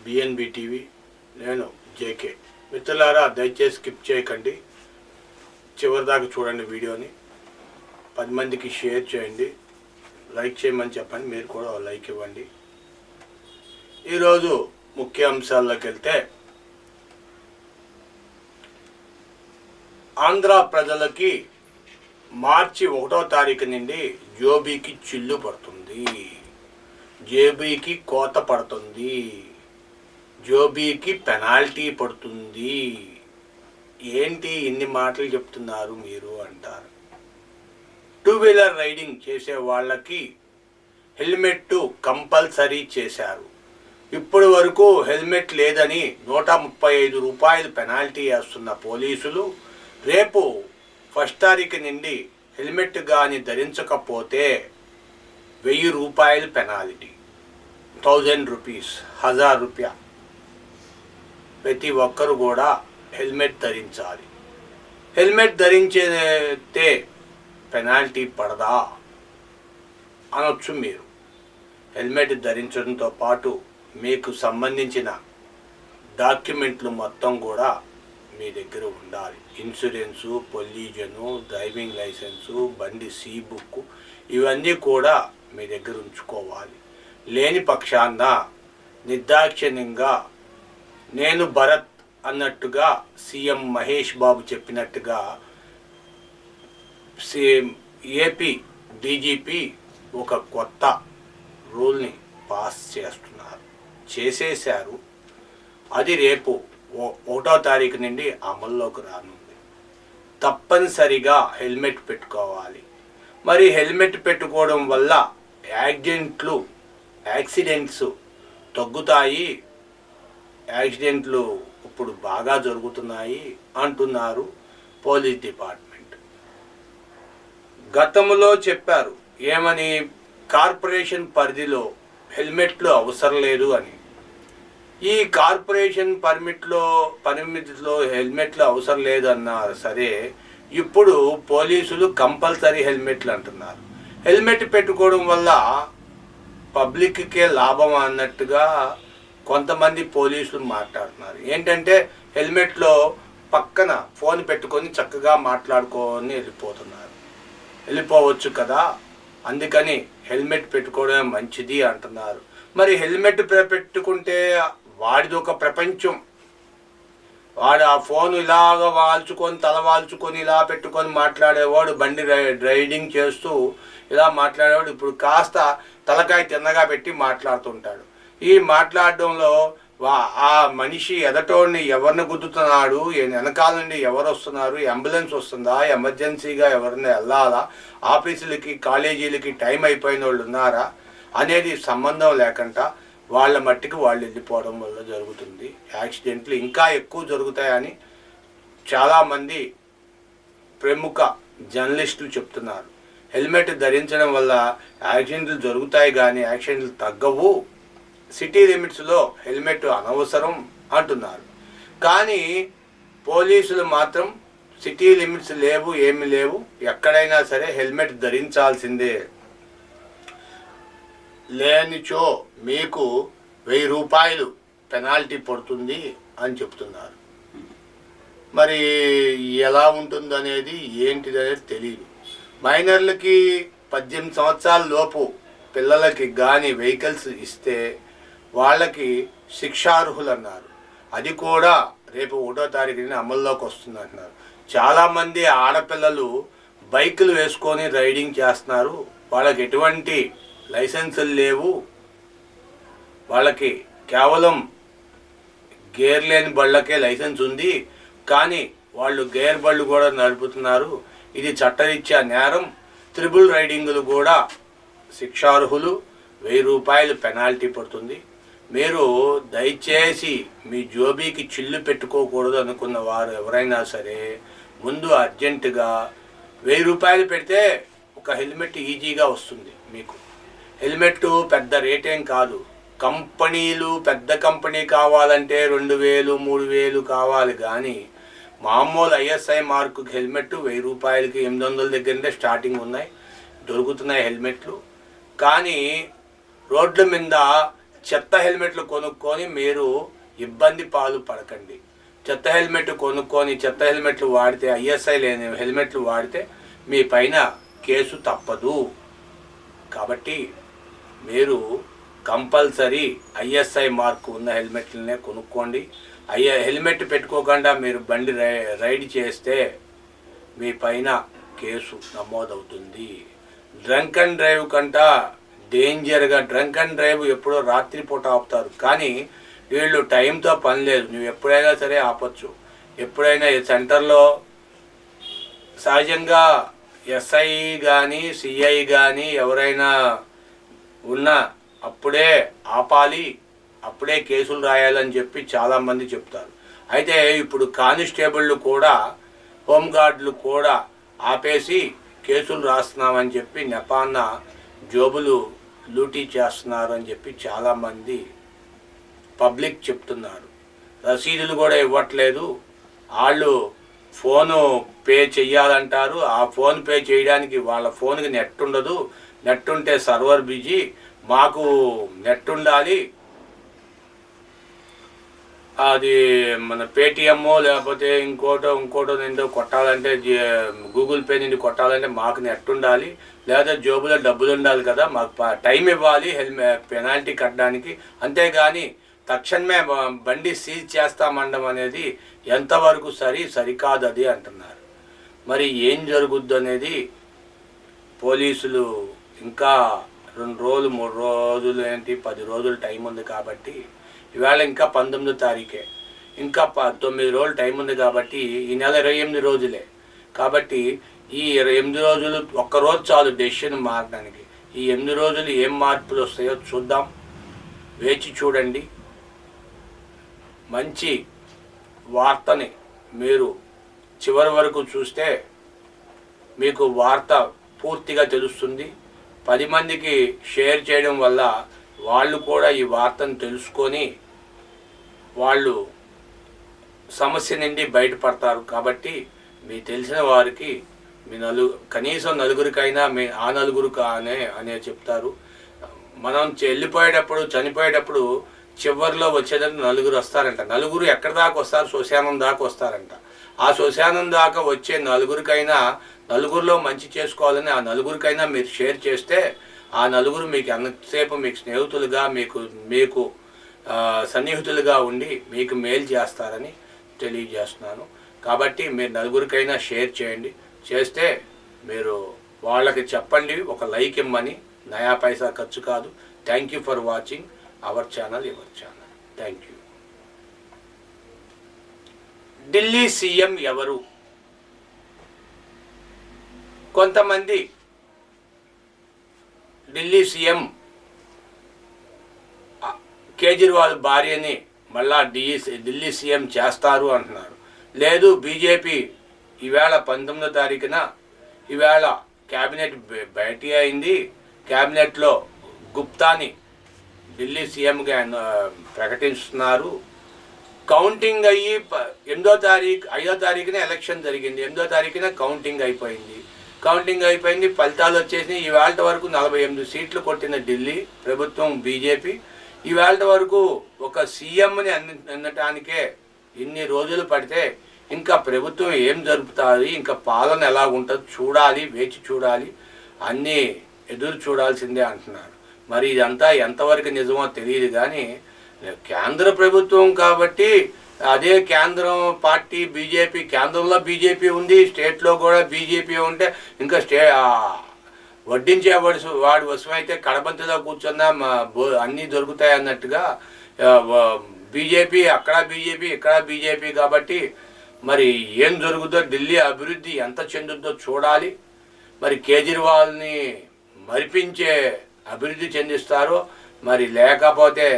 BNB TV. నేను JK. మిత్రులారా, దయచేసి స్కిప్ చేయకండి, చివరిదాకా చూడండి వీడియోని. 10 మందికి షేర్ చేయండి, లైక్ చేయమని చెప్పండి, మీరు కూడా లైక్ ఇవ్వండి. ఈరోజు ముఖ్య అంశాల్లోకి వెళ్తే, ఆంధ్ర ప్రజలకి మార్చి 1వ తారీఖు నుండి జోబీకి చిల్లు పడుతుంది, జేబీకి కోత పడుతుంది, జోబీకి పెనాల్టీ పడుతుంది. ఏంటి ఇన్ని మాటలు చెప్తున్నారు మీరు అంటారు. 2 వీలర్ రైడింగ్ చేసే వాళ్ళకి హెల్మెట్ కంపల్సరీ చేశారు. ఇప్పటి వరకు హెల్మెట్ లేదని 135 రూపాయలు పెనాల్టీ వేస్తున్న పోలీసులు రేపు 1వ తారీఖు నుండి హెల్మెట్ కానీ ధరించకపోతే 1000 రూపాయలు పెనాల్టీ, 1000 రూపీస్, 1000 రూపాయ. ప్రతి ఒక్కరు కూడా హెల్మెట్ ధరించాలి. హెల్మెట్ ధరించేతే పెనాల్టీ పడదా అనొచ్చు మీరు. హెల్మెట్ ధరించడంతో పాటు మీకు సంబంధించిన డాక్యుమెంట్లు మొత్తం కూడా మీ దగ్గర ఉండాలి. ఇన్సూరెన్సు, పొల్యూషను, డ్రైవింగ్ లైసెన్సు, బండి సి బుక్, ఇవన్నీ కూడా మీ దగ్గర ఉంచుకోవాలి. లేని పక్షాన నిర్దాక్షిణ్యంగా నేను భరత్ అన్నట్టుగా సీఎం మహేష్ బాబు చెప్పినట్టుగా ఏపీ డీజీపీ ఒక కొత్త రూల్ని పాస్ చేసేశారు. అది రేపు 1వ తారీఖు నుండి అమల్లోకి రానుంది. తప్పనిసరిగా హెల్మెట్ పెట్టుకోవాలి. మరి హెల్మెట్ పెట్టుకోవడం వల్ల యాక్సిడెంట్స్ తగ్గుతాయి, యాక్సిడెంట్లు ఇప్పుడు బాగా జరుగుతున్నాయి అంటున్నారు పోలీస్ డిపార్ట్మెంట్. గతంలో చెప్పారు ఏమని, కార్పొరేషన్ పరిధిలో హెల్మెట్లు అవసరం లేదు అని. ఈ కార్పొరేషన్ పరిమితిలో హెల్మెట్లు అవసరం లేదన్నా సరే, ఇప్పుడు పోలీసులు కంపల్సరీ హెల్మెట్లు అంటున్నారు. హెల్మెట్ పెట్టుకోవడం వల్ల పబ్లిక్కే లాభం అన్నట్టుగా కొంతమంది పోలీసులు మాట్లాడుతున్నారు. ఏంటంటే హెల్మెట్లో పక్కన ఫోన్ పెట్టుకొని చక్కగా మాట్లాడుకొని వెళ్ళిపోవచ్చు కదా, అందుకని హెల్మెట్ పెట్టుకోవడం మంచిది అంటున్నారు. మరి హెల్మెట్ పెట్టుకుంటే వాడిది ఒక ప్రపంచం. వాడు ఆ ఫోన్ ఇలాగ తల వాల్చుకొని ఇలా పెట్టుకొని మాట్లాడేవాడు, బండి రైడింగ్ చేస్తూ ఇలా మాట్లాడేవాడు ఇప్పుడు కాస్త తలకాయ తిన్నగా పెట్టి మాట్లాడుతుంటాడు. ఈ మాట్లాడడంలో ఆ మనిషి ఎదటోడిని ఎవరిని గుద్దుతున్నాడు, వెనకాల నుండి ఎవరు వస్తున్నారు, అంబులెన్స్ వస్తుందా, ఎమర్జెన్సీగా ఎవరిని వెళ్ళాలా, ఆఫీసులకి కాలేజీలకి టైం అయిపోయిన వాళ్ళు ఉన్నారా అనేది సంబంధం లేకుండా వాళ్ళ మట్టికి వాళ్ళు వెళ్ళిపోవడం వల్ల జరుగుతుంది. యాక్సిడెంట్లు ఇంకా ఎక్కువ జరుగుతాయని చాలామంది ప్రముఖ జర్నలిస్టులు చెప్తున్నారు. హెల్మెట్ ధరించడం వల్ల యాక్సిడెంట్లు జరుగుతాయి కానీ యాక్సిడెంట్లు తగ్గవు, సిటీ లిమిట్స్లో హెల్మెట్ అనవసరం అంటున్నారు. కానీ పోలీసులు మాత్రం సిటీ లిమిట్స్ లేవు, ఏమి లేవు, ఎక్కడైనా సరే హెల్మెట్ ధరించాల్సిందే, లేనిచో మీకు 1000 రూపాయలు పెనాల్టీ పడుతుంది అని చెప్తున్నారు. మరి ఎలా ఉంటుందనేది ఏంటిదనేది తెలియదు. మైనర్లకి 18 సంవత్సరాల లోపు పిల్లలకి కానీ వెహికల్స్ ఇస్తే వాళ్ళకి శిక్షార్హులు అన్నారు. అది కూడా రేపు 1వ తారీఖున అమల్లోకి వస్తుంది అంటున్నారు. చాలామంది ఆడపిల్లలు బైకులు వేసుకొని రైడింగ్ చేస్తున్నారు. వాళ్ళకి ఎటువంటి లైసెన్సులు లేవు, వాళ్ళకి కేవలం గేర్ లేని బళ్ళకే లైసెన్స్ ఉంది, కానీ వాళ్ళు గేర్ బళ్ళు కూడా నడుపుతున్నారు. ఇది చట్టరీత్యా నేరం. త్రిబుల్ రైడింగులు కూడా శిక్షార్హులు, 1000 రూపాయలు పెనాల్టీ పడుతుంది. మీరు దయచేసి మీ జోబీకి చిల్లు పెట్టుకోకూడదు అనుకున్న వారు ఎవరైనా సరే ముందు అర్జెంటుగా 1000 రూపాయలు పెడితే ఒక హెల్మెట్ ఈజీగా వస్తుంది మీకు. హెల్మెట్ పెద్ద రేటేం కాదు. కంపెనీలు పెద్ద కంపెనీ కావాలంటే 2000 3000 కావాలి, కానీ మామూలు ఐఎస్ఐ మార్కు హెల్మెట్ 1000 రూపాయలకి 800 దగ్గర స్టార్టింగ్ ఉన్నాయి, దొరుకుతున్నాయి హెల్మెట్లు. కానీ రోడ్ల మీద చెత్త హెల్మెట్లు కొనుక్కొని మీరు ఇబ్బంది పాలు పడకండి. చెత్త హెల్మెట్ కొనుక్కొని చెత్త హెల్మెట్లు వాడితే, ఐఎస్ఐ లేని హెల్మెట్లు వాడితే మీ పైన కేసు తప్పదు. కాబట్టి మీరు కంపల్సరీ ఐఎస్ఐ మార్కు ఉన్న హెల్మెట్లనే కొనుక్కోండి. హెల్మెట్ పెట్టుకోకుండా మీరు బండి రైడ్ చేస్తే మీ పైన కేసు నమోదవుతుంది. డ్రంక్ అండ్ డ్రైవ్ కంట డేంజర్గా, డ్రంక్ అండ్ డ్రైవ్ ఎప్పుడో రాత్రిపూట ఆపుతారు, కానీ వీళ్ళు టైంతో పని లేదు. నువ్వు ఎప్పుడైనా సరే ఆపచ్చు. ఎప్పుడైనా సెంటర్లో సహజంగా ఎస్ఐ కానీ సిఐ కానీ ఎవరైనా ఉన్నా అప్పుడే ఆపాలి, అప్పుడే కేసులు రాయాలని చెప్పి చాలామంది చెప్తారు. అయితే ఇప్పుడు కానిస్టేబుళ్ళు కూడా, హోంగార్డులు కూడా ఆపేసి కేసులు రాస్తున్నామని చెప్పి నెపాన్న జోబులు లూటీ చేస్తున్నారు అని చెప్పి చాలామంది పబ్లిక్ చెప్తున్నారు. రసీదులు కూడా ఇవ్వట్లేదు. వాళ్ళు ఫోను పే చెయ్యాలంటారు. ఆ ఫోన్ పే చేయడానికి వాళ్ళ ఫోన్కి నెట్ ఉండదు. నెట్ ఉంటే సర్వర్ బిజీ, మాకు నెట్ ఉండాలి, అది మన పేటిఎమ్ లేకపోతే ఇంకోటో నిందో కొట్టాలంటే, గూగుల్ పే నుండి కొట్టాలంటే మాకు నెట్ ఉండాలి, లేదా జోబులో డబ్బులు ఉండాలి కదా, మాకు టైం ఇవ్వాలి పెనాల్టీ కట్టడానికి. అంతేగాని తక్షణమే బండి సీజ్ చేస్తామండం అనేది ఎంతవరకు సరికాదు అది అంటున్నారు. మరి ఏం జరుగుద్దు అనేది పోలీసులు ఇంకా 2 రోజులు 3 రోజులు 10 రోజులు టైం ఉంది కాబట్టి, ఇవాళ ఇంకా 19వ తారీఖే, ఇంకా 9 రోజులు టైం ఉంది కాబట్టి ఈ నెల 28 రోజులే. కాబట్టి ఈ 28 రోజులు, ఒక్కరోజు చాలు డెసిషన్ మారడానికి. ఈ 8 రోజులు ఏం మార్పులు వస్తాయో చూద్దాం, వేచి చూడండి. మంచి వార్తని మీరు చివరి వరకు చూస్తే మీకు వార్త పూర్తిగా తెలుస్తుంది. 10 మందికి షేర్ చేయడం వల్ల వాళ్ళు కూడా ఈ వార్తను తెలుసుకొని వాళ్ళు సమస్య నుండి బయటపడతారు. కాబట్టి మీ తెలిసిన వారికి, మీ కనీసం నలుగురికైనా ఆ నలుగురు అనే చెప్తారు. మనం వెళ్ళిపోయేటప్పుడు, చనిపోయేటప్పుడు చివరిలో వచ్చేదంటే 9 వస్తారంట. 9 ఎక్కడి దాకా వస్తారు? శ్మశానం దాకా వస్తారంట. ఆ శ్మశానం దాకా వచ్చే 9లో మంచి చేసుకోవాలని ఆ 9కైనా మీరు షేర్ చేస్తే, ఆ 9 మీకు ఎంతసేపు మీకు స్నేహితులుగా, మీకు సన్నిహితులుగా ఉండి మీకు మేలు చేస్తారని తెలియజేస్తున్నాను. కాబట్టి మీరు 9కైనా షేర్ చేయండి. చేస్తే మీరు వాళ్ళకి చెప్పండి, ఒక లైక్ ఇమ్మని. నయా పైసా ఖర్చు కాదు. Thank you for watching our channel, your channel. Thank you. Delhi CM ఎవరు? కొంతమంది ఢిల్లీ సీఎం కేజ్రీవాల్ భార్యని మళ్ళా ఢిల్లీ సీఎం చేస్తారు అంటున్నారు. లేదు, బీజేపీ ఈవేళ 19వ తారీఖున ఈవేళ క్యాబినెట్ భేటీ అయింది. క్యాబినెట్లో గుప్తాని ఢిల్లీ సీఎంగా ప్రకటిస్తున్నారు. కౌంటింగ్ అయ్యి 5వ తారీఖున ఎలక్షన్ జరిగింది. 8వ తారీఖున కౌంటింగ్ అయిపోయింది. ఫలితాలు వచ్చేసి ఈవేళ వరకు 48 సీట్లు కొట్టిన ఢిల్లీ ప్రభుత్వం బీజేపీ ఈవేళ వరకు ఒక సీఎంని అనటానికే ఇన్ని రోజులు పడితే ఇంకా ప్రభుత్వం ఏం జరుపుతుంది, ఇంకా పాలన ఎలా ఉంటుంది చూడాలి, వేచి చూడాలి, అన్నీ ఎదురు చూడాల్సిందే అంటున్నారు. మరి ఇదంతా ఎంతవరకు నిజమో తెలియదు. కానీ కేంద్ర ప్రభుత్వం కాబట్టి అదే కేంద్రం పార్టీ బీజేపీ, కేంద్రంలో బీజేపీ ఉంది, స్టేట్లో కూడా బీజేపీ ఉంటే ఇంకా వడ్డించే వాడు వశమైతే కడబంతిలో కూర్చున్నా అన్నీ దొరుకుతాయి అన్నట్టుగా బీజేపీ, అక్కడ బీజేపీ, ఇక్కడ బీజేపీ. కాబట్టి మరి ఏం జరుగుతుందో, ఢిల్లీ అభివృద్ధి ఎంత చెందుతుందో చూడాలి. మరి కేజ్రీవాల్ని మరిపించే అభివృద్ధి చెందిస్తారో, మరి లేకపోతే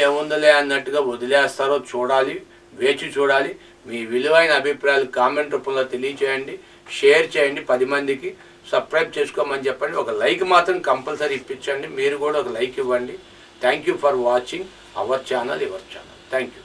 ఏముందలే అన్నట్టుగా వదిలేస్తారో చూడాలి, వేచి చూడాలి. మీ విలువైన అభిప్రాయాలు కామెంట్ రూపంలో తెలియచేయండి, షేర్ చేయండి, 10 మందికి సబ్స్క్రైబ్ చేసుకోమని చెప్పండి. ఒక లైక్ మాత్రం కంపల్సరీ ఇప్పించండి. మీరు కూడా ఒక లైక్ ఇవ్వండి. Thank you for watching our channel, your channel. Thank you.